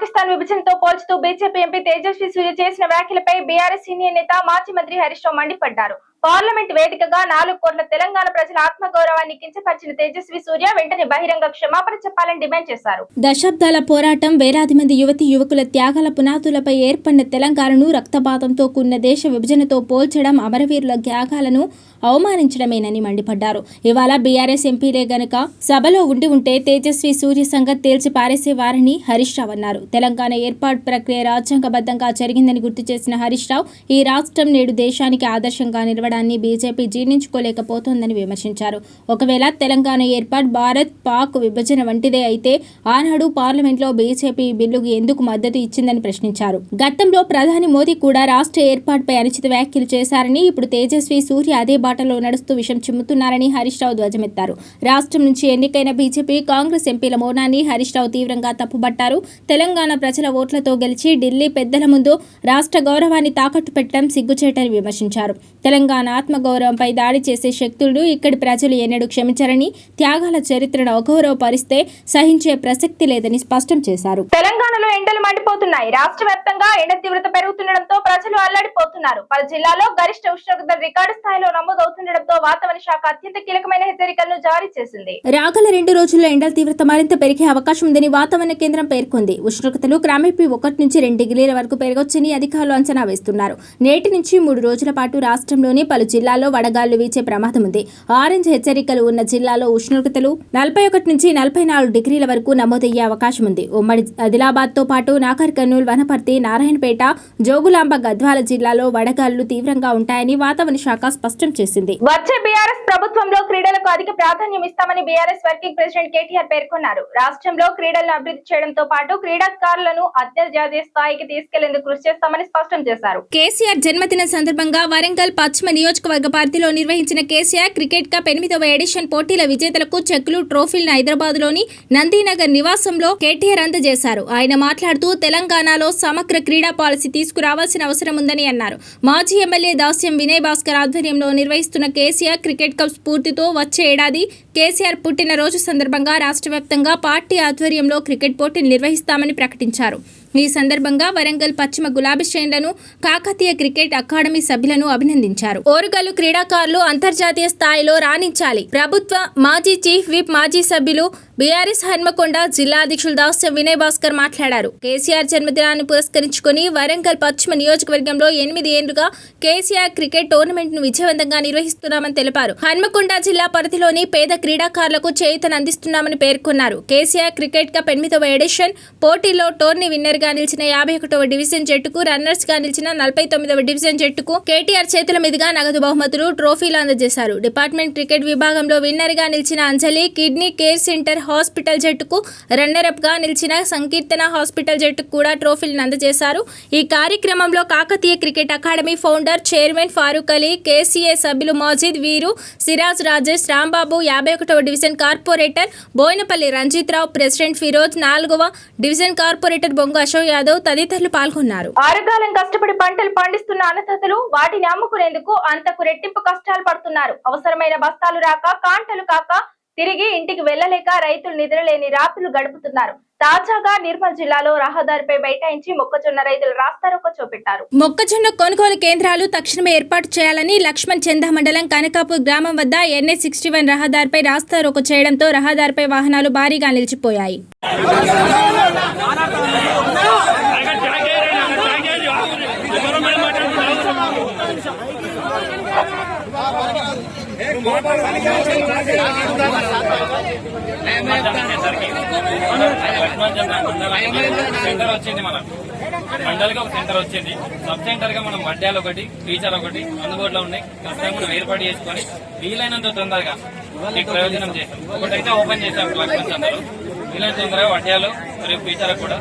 పాకిస్తాన్ విభజనతో పోల్చుతూ BJP MP Tejaswi సూర్య చేసిన వ్యాఖ్యలపై బీఆర్ఎస్ సీనియర్ నేత మాజీ మంత్రి హరీష్ రావు మండిపడ్డారు. పార్లమెంట్ వేదికగా 4 కోట్ల తెలంగాణ ప్రజల ఆత్మగౌరవాన్ని కించపరిచిన తేజస్వి సూర్య వెంటనే బహిరంగ క్షమాపణ చెప్పాలని డిమాండ్ చేశారు. దశాబ్దాల పోరాటం, వేలాది మంది యువతీ యువకుల త్యాగాల పునాదులపై ఏర్పడిన తెలంగాణను రక్తపాతంతో కూడిన దేశ విభజనతో పోల్చడం అమరవీరుల త్యాగాలను అవమానించడమేనని మండిపడ్డారు. ఇవాళ బీఆర్ఎస్ ఎంపీలే గనక సభలో ఉంటే తేజస్వి సూర్య సంగతి తేల్చి పారేసేవారని హరీష్ రావు అన్నారు. తెలంగాణ ఏర్పాటు ప్రక్రియ రాజ్యాంగబద్ధంగా జరిగిందని గుర్తు చేసిన హరీష్ రావు ఈ రాష్ట్రం నేడు దేశానికి ఆదర్శంగా నిలవడాన్ని బీజేపీ జీర్ణించుకోలేకపోతోందని విమర్శించారు. ఒకవేళ తెలంగాణ ఏర్పాటు భారత్ పాక్ విభజన వంటిదే అయితే ఆనాడు పార్లమెంట్లో బీజేపీ బిల్లుకు ఎందుకు మద్దతు ఇచ్చిందని ప్రశ్నించారు. గతంలో ప్రధాని మోదీ కూడా రాష్ట్ర ఏర్పాటుపై అనుచిత వ్యాఖ్యలు చేశారని, ఇప్పుడు తేజస్వి సూర్య అదే బాటలో నడుస్తూ విషం చిమ్ముతున్నారని హరీష్ రావు ధ్వజమెత్తారు. రాష్ట్రం నుంచి ఎన్నికైన బీజేపీ, కాంగ్రెస్ ఎంపీల మౌనాన్ని హరీష్ రావు తీవ్రంగా తప్పుబట్టారు. తెలంగాణ ప్రజల ఓట్లతో గెలిచి ఢిల్లీ పెద్దల ముందు రాష్ట్ర గౌరవాన్ని తాకట్టు పెట్టడం సిగ్గుచేటని విమర్శించారు. తెలంగాణ ఆత్మగౌరవంపై దాడి చేసే శక్తులను ఇక్కడి ప్రజలు ఎన్నడూ క్షమించరని, త్యాగాల చరిత్రను అగౌరవపరిస్తే సహించే ప్రసక్తి లేదని స్పష్టం చేశారు. తెలంగాణలో ఎండలు మండిపోతున్నాయి. రాష్ట్ర వ్యాప్తంగా ఎండ తీవ్రత పెరుగుతుండటంతో ప్రజలు అల్లాడిపోతున్నారు. పలు జిల్లాల్లో గరిష్ట ఉష్ణోగ్రత రికార్డు స్థాయిలో నమోదవుతుండటంతో వాతావరణ శాఖ అత్యంత కీలకమైన హెచ్చరికలను జారీ చేసింది. రాగల 2 రోజుల్లో ఎండల తీవ్రత మరింత పెరిగే అవకాశం ఉందని వాతావరణ కేంద్రం పేర్కొంది. ఉష్ణోగ్రతలు క్రమేపీ 1 నుంచి 2 డిగ్రీల వరకు పెరగొచ్చని అధికారులు అంచనా వేస్తున్నారు. నేటి నుంచి 3 రోజుల పాటు రాష్ట్రంలోని పలు జిల్లాల్లో వడగాళ్లు వీచే ప్రమాదం ఉంది. ఆరెంజ్ హెచ్చరికలు ఉన్న జిల్లాలో ఉష్ణోగ్రతలు 41 నుంచి 44 డిగ్రీల వరకు నమోదయ్యే అవకాశం ఉంది. ఉమ్మడి ఆదిలాబాద్ తో పాటు నాగర్ కర్నూల్, వనపర్తి, నారాయణపేట, జోగులాంబ, గద్వాల జిల్లాలో వడగాళ్లు తీవ్రంగా ఉంటాయని వాతావరణ శాఖ స్పష్టం చేసింది. వచ్చే బీఆర్ఎస్ ప్రభుత్వంలో క్రీడలకు అధిక ప్రాధాన్యం ఇస్తామని బీఆర్ఎస్ వర్కింగ్ ప్రెసిడెంట్ కేటీఆర్ పేర్కొన్నారు. రాష్ట్రంలో క్రీడలను అభివృద్ధి చేయడంతో పాటు క్రీడాకారులను అంతర్జాతీయ స్థాయికి తీసుకెళ్లేందుకు కృషి చేస్తామని స్పష్టం చేశారు. కేసీఆర్ జన్మదినం సందర్భంగా వరంగల్ పశ్చిమ నియోజకవర్గ పరిధిలో నిర్వహించిన కేసీఆర్ క్రికెట్ కప్ 8వ ఎడిషన్ పోటీల విజేతలకు చెక్కులు, ట్రోఫీలను హైదరాబాద్ లోని నందీనగర్ నివాసంలో కేటీఆర్ అందజేశారు. ఆయన మాట్లాడుతూ తెలంగాణలో సమగ్ర క్రీడా పాలసీ తీసుకురావాల్సిన అవసరం ఉందని అన్నారు. మాజీ ఎమ్మెల్యే దాస్యం వినయ్ భాస్కర్ ఆధ్వర్యంలో నిర్వహిస్తున్న కేసీఆర్ క్రికెట్ కప్ స్ఫూర్తితో వచ్చే ఏడాది కేసీఆర్ పుట్టినరోజు సందర్భంగా రాష్ట్ర వ్యాప్తంగా పార్టీ ఆధ్వర్యంలో క్రికెట్ పోటీలు నిర్వహిస్తామని ప్రకటించారు. ఈ సందర్భంగా వరంగల్ పశ్చిమ గులాబీ శ్రేణులను, కాకతీయ క్రికెట్ అకాడమీ సభ్యులను అభినందించారు. ఓరుగల్లు క్రీడాకారులు అంతర్జాతీయ స్థాయిలో రాణించాలి. ప్రభుత్వ మాజీ చీఫ్ విప్, మాజీ సభ్యులు బీఆర్ఎస్ హన్మకొండ జిల్లా అధ్యక్షులు దాస్యం వినయ్ భాస్కర్ మాట్లాడారు. కేసీఆర్ జన్మదినాన్ని పురస్కరించుకుని వరంగల్ పశ్చిమ నియోజకవర్గంలో 8 ఏళ్లుగా కేసీఆర్ క్రికెట్ టోర్నమెంట్ ను విజయవంతంగా నిర్వహిస్తున్నామని తెలిపారు. హన్మకొండ జిల్లా పరిధిలోని పేద క్రీడాకారులకు చేయూతను అందిస్తున్నామని పేర్కొన్నారు. కేసీఆర్ క్రికెట్ కప్ 8వ ఎడిషన్ పోటీలో టోర్నీ విన్నర్ గా నిలిచిన 51వ డివిజన్ జట్టుకు, రన్నర్స్ గా నిలిచిన 49వ డివిజన్ జట్టుకు కేటీఆర్ చేతుల మీదుగా నగదు బహుమతులు, ట్రోఫీలు అందజేశారు. డిపార్ట్మెంట్ క్రికెట్ విభాగంలో విన్నర్ గా నిలిచిన అంజలి కిడ్నీ కేర్ సెంటర్ హాస్పిటల్ జట్టుకు, రన్నర్ అప్ గా నిలిచిన సంకీర్తన హాస్పిటల్ జట్టుకు కూడా ట్రోఫీలను అందజేశారు. ఈ కార్యక్రమంలో Kakatiya cricket academy founder, chairman Farooq Ali, KCA సభ్యులు మాజిద్, వీరు, సిరాజ్, రాజేష్, రాంబాబు, 51వ డివిజన్ కార్పొరేటర్ బోయినపల్లి రంజిత్ రావు, ప్రెసిడెంట్ ఫిరోజ్, 4వ డివిజన్ కార్పొరేటర్ బొంగు అశోక్ యాదవ్ తదితరులు పాల్గొన్నారు. ఆరుగాలం కష్టపడి పంటలు పండిస్తున్న అన్నదాతలు వాటిని అమ్ముకునేందుకు అంతకు రెట్టింపు కష్టాలు పడుతున్నారు. అవసరమైన బస్తాలు రాక, కాంటలు కాక తిరిగి ఇంటికి వెళ్లలేక రైతులు నిద్రలేని రాత్రులు గడుపుతున్నారు. తాజాగా నిర్మల్ జిల్లాలో రహదారిపై బైఠాయించి మొక్కజొన్న రైతులు రాస్తారోకో చూపెట్టారు. మొక్కజొన్న కొనుగోలు కేంద్రాలు తక్షణమే ఏర్పాటు చేయాలని లక్ష్మణ్ చందా మండలం కనకాపూర్ గ్రామం వద్ద NH61 రహదారిపై రాస్తారోకో చేయడంతో రహదారిపై వాహనాలు భారీగా నిలిచిపోయాయి. సెంటర్ వచ్చింది, మన మండలికి ఒక సెంటర్ వచ్చింది. సబ్ సెంటర్ గా మనం వడ్డాలు ఒకటి, టీచర్ ఒకటి అందుబాటులో ఉన్నాయి. ప్రస్తుతం మనం ఏర్పాటు చేసుకుని వీలైనంత తొందరగా మీకు ప్రయోజనం చేస్తాం. ఒకటైతే ఓపెన్ చేసాం లక్ష్మణ్ చంద్రలో, వీలైనంత తొందరగా వడ్డాలు మరియు టీచర్ కూడా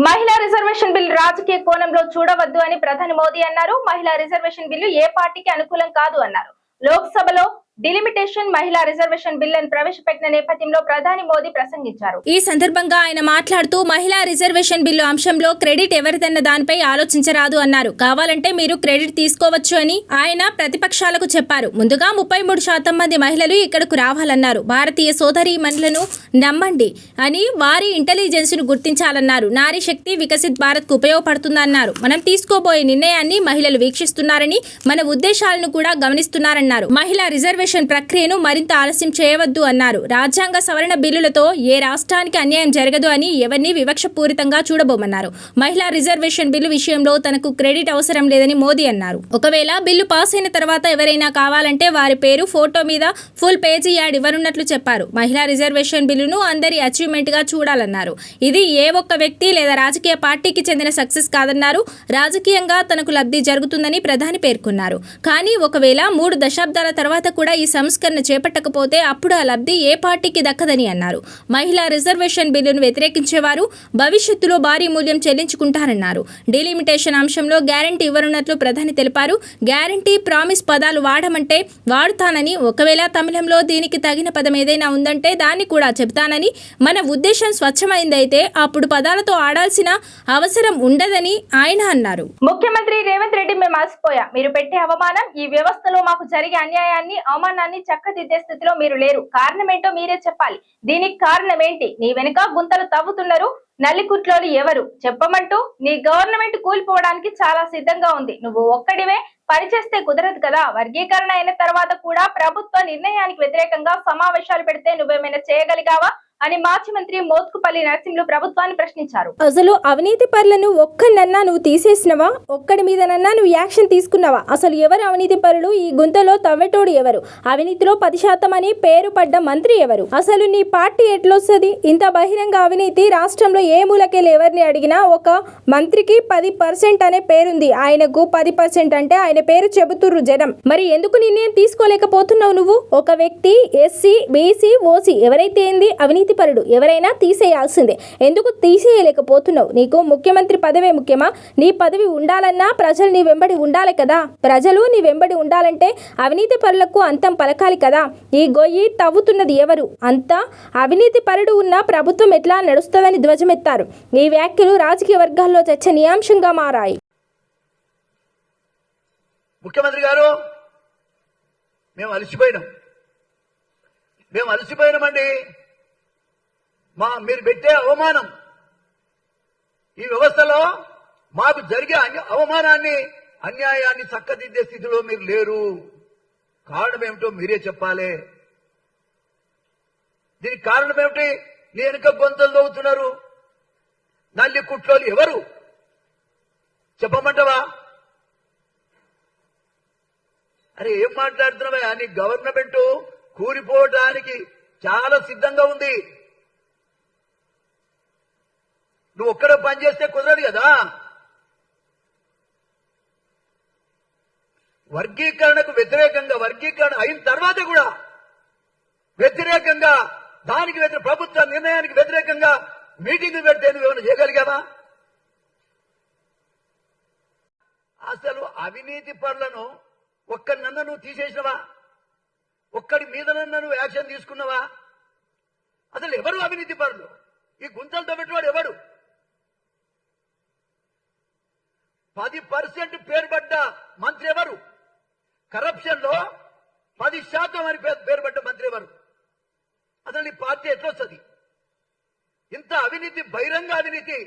మహిళా రిజర్వేషన్ బిల్ రాజకీయ కోణంలో చూడవద్దు అని ప్రధాని మోదీ అన్నారు. మహిళా రిజర్వేషన్ బిల్లు ఏ పార్టీకి అనుకూలం కాదు అన్నారు. లోక్సభలో డిలిమిటేషన్ మహిళా రిజర్వేషన్ బిల్లును ప్రవేశపెట్టిన నేపథ్యంలో ప్రధాని మోదీ ప్రసంగించారు. ఈ సందర్భంగా ఆయన మాట్లాడుతూ మహిళా రిజర్వేషన్ బిల్లు అంశంలో క్రెడిట్ ఎవరిదన్న దానిపై ఆలోచించరాదు అన్నారు. కావాలంటే మీరు క్రెడిట్ తీసుకోవచ్చు అని ఆయన ప్రతిపక్షాలకు చెప్పారు. ముందుగా 33% మంది మహిళలు ఇక్కడకు రావాలన్నారు. భారతీయ సోదరీమణులను నమ్మండి అని వారి ఇంటెలిజెన్స్ ను గుర్తించాలన్నారు. నారీ శక్తి వికసిత్ భారత్ కు ఉపయోగపడుతుందన్నారు. మనం తీసుకోబోయే నిర్ణయాన్ని మహిళలు వీక్షిస్తున్నారని మన ఉద్దేశాలను కూడా గమనిస్తున్నారన్నారు. మహిళా రిజర్వేషన్ ప్రక్రియను మరింత ఆలస్యం చేయవద్దు అన్నారు. రాజ్యాంగ సవరణ బిల్లులతో ఏ రాష్ట్రానికి అన్యాయం జరగదు అని ఎవరిని వివక్షపూరితంగా చూడబోమన్నారు. మహిళా రిజర్వేషన్ బిల్లు విషయంలో తనకు క్రెడిట్ అవసరం లేదని మోదీ అన్నారు. ఒకవేళ బిల్లు పాస్ అయిన తర్వాత ఎవరైనా కావాలంటే వారి పేరు ఫోటో మీద ఫుల్ పేజీ యాడ్ ఇవ్వనున్నట్లు చెప్పారు. మహిళా రిజర్వేషన్ బిల్లును అందరి అచీవ్మెంట్ గా చూడాలన్నారు. ఇది ఏ ఒక్క వ్యక్తి లేదా రాజకీయ పార్టీకి చెందిన సక్సెస్ కాదన్నారు. రాజకీయంగా తనకు లబ్ధి జరుగుతుందని ప్రధాని పేర్కొన్నారు. కానీ ఒకవేళ 3 దశాబ్దాల తర్వాత కూడా ఈ సంస్కరణ చేపట్టకపోతే అప్పుడు ఆ లబ్ధి ఏ పార్టీకి దక్కదని అన్నారు. మహిళా రిజర్వేషన్ బిల్లును వ్యతిరేకించేవారు భవిష్యత్తులో భారీ మూల్యం చెల్లించుకుంటారన్నారు. డిలిమిటేషన్ అంశంలో గ్యారంటీ ఇవ్వనున్నట్లు ప్రధాని తెలిపారు. గ్యారంటీ, ప్రామిస్ పదాలు వాడమంటే వాడుతానని, ఒకవేళ తమిళంలో దీనికి తగిన పదం ఏదైనా ఉందంటే దాన్ని కూడా చెబుతానని, మన ఉద్దేశం స్వచ్ఛమైందైతే అప్పుడు పదాలతో ఆడాల్సిన అవసరం ఉండదని ఆయన అన్నారు. ముఖ్యమంత్రి రేవంత్ రెడ్డి, మేము అలసిపోయా. మీరు పెట్టే అవమానం, ఈ వ్యవస్థలో మాకు జరిగే అన్యాయాన్ని, అవమానాన్ని చక్కదిద్దే స్థితిలో మీరు లేరు. కారణమేంటో మీరే చెప్పాలి. దీనికి కారణం ఏంటి? నీ వెనుక గుంతలు తవ్వుతున్నారు నల్లికుట్లోని ఎవరు చెప్పమంటూ నీ గవర్నమెంట్ కూలిపోవడానికి చాలా సిద్ధంగా ఉంది. నువ్వు ఒక్కడివే పనిచేస్తే కుదరదు కదా. వర్గీకరణ అయిన తర్వాత కూడా ప్రభుత్వ నిర్ణయానికి వ్యతిరేకంగా సమావేశాలు పెడితే నువ్వేమైనా చేయగలిగావా అని మాజీ మంత్రి మోత్కుపల్లి నరసింహులు ప్రభుత్వాన్ని ప్రశ్నించారు. అసలు అవినీతి పరులను ఒక్కనన్నా నువ్వు తీసేసినవా? ఒక్కడి మీదనన్నా నువ్వు యాక్షన్ తీసుకున్నావా? అసలు ఎవరు అవినీతి పరులు? ఈ గుంతలో తవ్వెటోడు ఎవరు? అవినీతిలో 10% అని పేరు పడ్డ మంత్రి ఎవరు? అసలు నీ పార్టీ ఎట్లొస్తుంది? ఇంత బహిరంగ అవినీతి రాష్ట్రంలో ఏ మూలకెళ్ళి ఎవరిని అడిగినా ఒక మంత్రికి 10% అనే పేరుంది. ఆయనకు 10% అంటే ఆయన పేరు చెబుతుర్రు జనం. మరి ఎందుకు నిర్ణయం తీసుకోలేకపోతున్నావు నువ్వు? ఒక వ్యక్తి ఎస్సీ, బీసీ, ఓసీ ఎవరైతే ఏంది అవినీతి పరుడు ఎవరైనా తీసేయాల్సిందే. ఎందుకు తీసేయలేకపోతున్నావు? నీకు ముఖ్యమంత్రి పదవే ముఖ్యమా? నీ పదవి ఉండాలన్నా ప్రజలు నీ వెంబడి ఉండాలి కదా. ప్రజలు నీ వెంబడి ఉండాలంటే అవినీతి పరులకు అంతం పలకాలి కదా. ఈ గొయ్యి తవ్వుతున్నది ఎవరు? అంతా అవినీతి పరుడు ఉన్న ప్రభుత్వం ఎట్లా నడుస్తుందని ధ్వజమెత్తారు. ఈ వ్యాఖ్యలు రాజకీయ వర్గాల్లో చర్చనీయాంశంగా మారాయి. ముఖ్యమంత్రి గారు, మేము అలసిపోయినామండి. మీరు పెట్టే అవమానం, ఈ వ్యవస్థలో మాకు జరిగే అవమానాన్ని, అన్యాయాన్ని చక్కదిద్దే స్థితిలో మీరు లేరు. కారణం ఏమిటో మీరే చెప్పాలి. దీనికి కారణం ఏమిటి? నీ వెనుక గొంతులు తవ్వుతున్నారు నల్లి కుట్లోలు ఎవరు చెప్పమంటవా? అరే ఏం మాట్లాడుతున్నావా? నీ గవర్నమెంట్ కూలిపోవడానికి చాలా సిద్ధంగా ఉంది. నువ్వు ఒక్కడే పని చేస్తే కుదరదు కదా. వర్గీకరణకు వ్యతిరేకంగా వర్గీకరణ అయిన తర్వాత కూడా వ్యతిరేకంగా దానికి ప్రభుత్వ నిర్ణయానికి వ్యతిరేకంగా మీటింగ్ పెడితే నువ్వు ఏమైనా చేయగలిగావా? అసలు అవినీతి పరులను ఒక్కడినన్నా నువ్వు తీసేసినవా? ఒక్కడి మీదనన్నా నువ్వు యాక్షన్ తీసుకున్నావా? అసలు ఎవరు అవినీతి పరులు? ఈ గుంతలతో పెట్టివాడు ఎవడు? 10% పేరు పడ్డ మంత్రి ఎవరు? కరప్షన్ లో 10% అని పేరు పడ్డ మంత్రి ఎవరు? అసలు ఈ పార్టీ ఎట్లొస్తుంది? ఇంత అవినీతి, బహిరంగ అవినీతి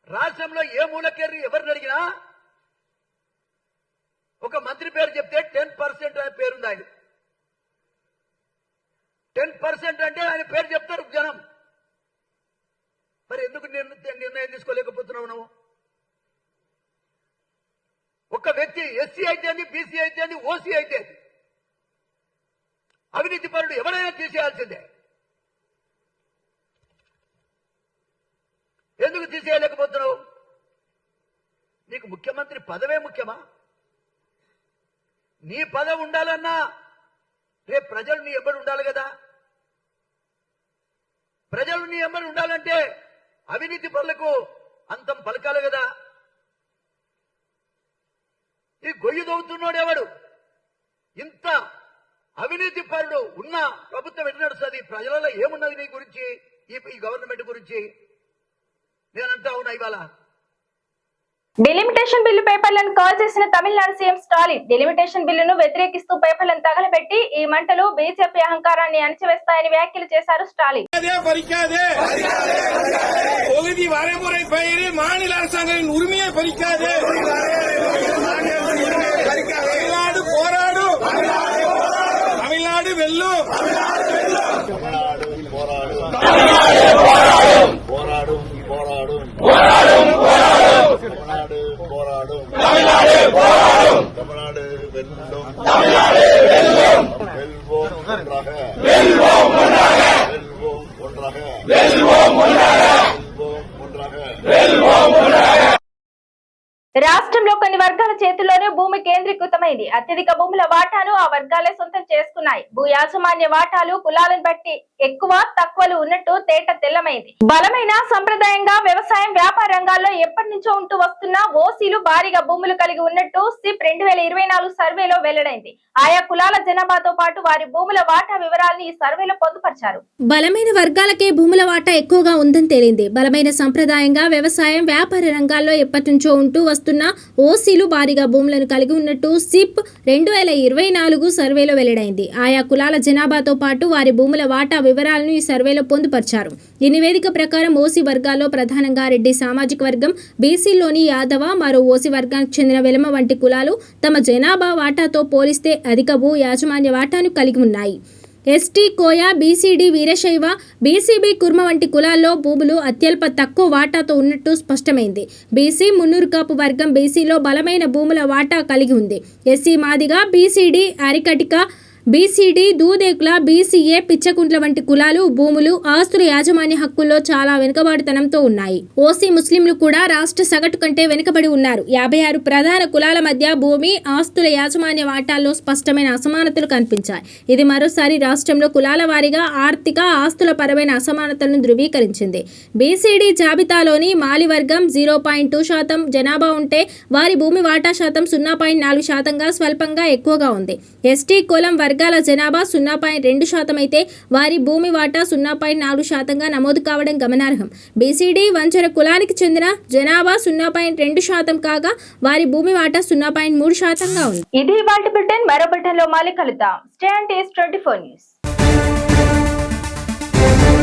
రాష్ట్రంలో ఏ మూలకేరి ఎవరిని అడిగినా ఒక మంత్రి పేరు చెప్తే 10% అనే పేరుంది ఆయన. 10% అంటే ఆయన పేరు చెప్తారు జనం. మరి ఎందుకు నిర్ణయం తీసుకోలేకపోతున్నావు నువ్వు? ఒక వ్యక్తి ఎస్సీ అయితేంది, బీసీ అయితేంది, ఓసీ అయితే అవినీతి పరుడు ఎవరైనా తీసేయాల్సిందే. ఎందుకు తీసేయలేకపోతున్నావు? నీకు ముఖ్యమంత్రి పదవే ముఖ్యమా? నీ పదవి ఉండాలన్నా రేపు ప్రజలు నీ ఎంబడి ఉండాలి కదా. ప్రజలు నీ ఎంబడి ఉండాలంటే అవినీతి పరులకు అంతం పలకాలి కదా. ఈ గొయ్యి దవ్వుతున్నాడు ఎవడు? ఇంత అవినీతి పరుడు ఉన్న ప్రభుత్వం ఎట్లా నడుస్తుంది? ప్రజలలో ఏమున్నది నీ గురించి, ఈ గవర్నమెంట్ గురించి? నేనంటా ఉన్నా ఇవాళ డిలిమిటేషన్ బిల్లు పేపర్లను కాల్ చేసిన తమిళనాడు సీఎం స్టాలిన్ డిలిమిటేషన్ బిల్లును వ్యతిరేకిస్తూ పేపర్లను తగలబెట్టి ఈ మంటలు బీజేపీ అహంకారాన్ని అణచివేస్తాయని వ్యాఖ్యలు చేశారు స్టాలిన్. தொகுதி வரைமுறை பெயரி மாநில அரசாங்கத்தின் உரிமையை பறிக்காதே. தமிழ்நாடு போராடும், தமிழ்நாடு வெல்லும், போராடும் போராடும் தமிழ்நாடு வெல்லும், வெல்வோம் ஒன்றாக, வெல்வோம் ஒன்றாக. రాష్ట్రంలో కొన్ని వర్గాల చేతుల్లోనే భూమి కేంద్రీకృతమైంది. అత్యధిక భూముల వాటాను ఆ వర్గాలే సొంతం చేసుకున్నాయి. భూ యాజమాన్య వాటాలు కులాలను బట్టి ఎక్కువ తక్కువలు ఉన్నట్టు తేట తెల్లమైంది. బలమైన సంప్రదాయంగా వ్యవసాయం, వ్యాపార రంగాల్లో ఎప్పటి నుంచో ఉంటూ వస్తున్న ఓసీలు భారీగా భూములు కలిగి ఉన్నట్టు సిప్ 2024 సర్వేలో వెల్లడైంది. ఆయా కులాల జనాభాతో పాటు వారి భూముల వాటా వివరాలను ఈ సర్వేలో పొందుపరిచారు. బలమైన వర్గాలకే భూముల వాటా ఎక్కువగా ఉందని తేలింది. బలమైన సంప్రదాయంగా వ్యవసాయం, వ్యాపార రంగాల్లో ఎప్పటి నుంచో ఉంటూ వస్తున్న ఓసీలు భారీగా భూములను కలిగి ఉన్నట్టు సిప్ 2024 సర్వేలో వెల్లడైంది. ఆయా కులాల జనాభాతో పాటు వారి భూముల వాటా వివరాలను ఈ సర్వేలో పొందుపరిచారు. ఈ నివేదిక ప్రకారం ఓసీ వర్గాల్లో ప్రధానంగా రెడ్డి సామాజిక వర్గం, బీసీలోని యాదవ, మరో ఓసీ వర్గానికి చెందిన వెలమ వంటి కులాలు తమ జనాభా వాటాతో పోలిస్తే అధిక భూ యాజమాన్య వాటాను కలిగి ఉన్నాయి. ఎస్టీ, కోయ, బీసీడీ, వీరశైవ, బీసీబీ, కుర్మ వంటి కులాల్లో భూములు అత్యల్ప తక్కువ వాటాతో ఉన్నట్టు స్పష్టమైంది. బీసీ, మున్నూరు కాపు వర్గం బీసీలో బలమైన భూముల వాటా కలిగి ఉంది. SC, Madiga, BCD, Arikatika, BCD, Dudekula, BCA, Pichhakuntla వంటి కులాలు భూములు, ఆస్తుల యాజమాన్య హక్కుల్లో చాలా వెనుకబాటుతనంతో ఉన్నాయి. ఓసీ ముస్లింలు కూడా రాష్ట్ర సగటు కంటే వెనుకబడి ఉన్నారు. 56 ప్రధాన కులాల మధ్య భూమి, ఆస్తుల యాజమాన్య వాటాల్లో స్పష్టమైన అసమానతలు కనిపించాయి. ఇది మరోసారి రాష్ట్రంలో కులాల వారీగా ఆర్థిక, ఆస్తుల పరమైన అసమానతలను ధృవీకరించింది. బీసీడీ జాబితాలోని మాలి వర్గం 0.2% జనాభా ఉంటే వారి భూమి వాటా శాతం 0.4%గా స్వల్పంగా ఎక్కువగా ఉంది. ఎస్టీ కులం వర్గాల జనాభా 0.2% అయితే వారి భూమి వాటా 0.4%గా నమోదు కావడం గమనార్హం. బీసీడీ వంచర కులానికి చెందిన జనాభా 0.2% కాగా వారి భూమి వాటా 0.3%గా ఉంది. ఇది ఇవాల్టి బులెటిన్. మరో బులెటిన్ లో మళ్ళీ కలుద్దాం. Stay and 24 news.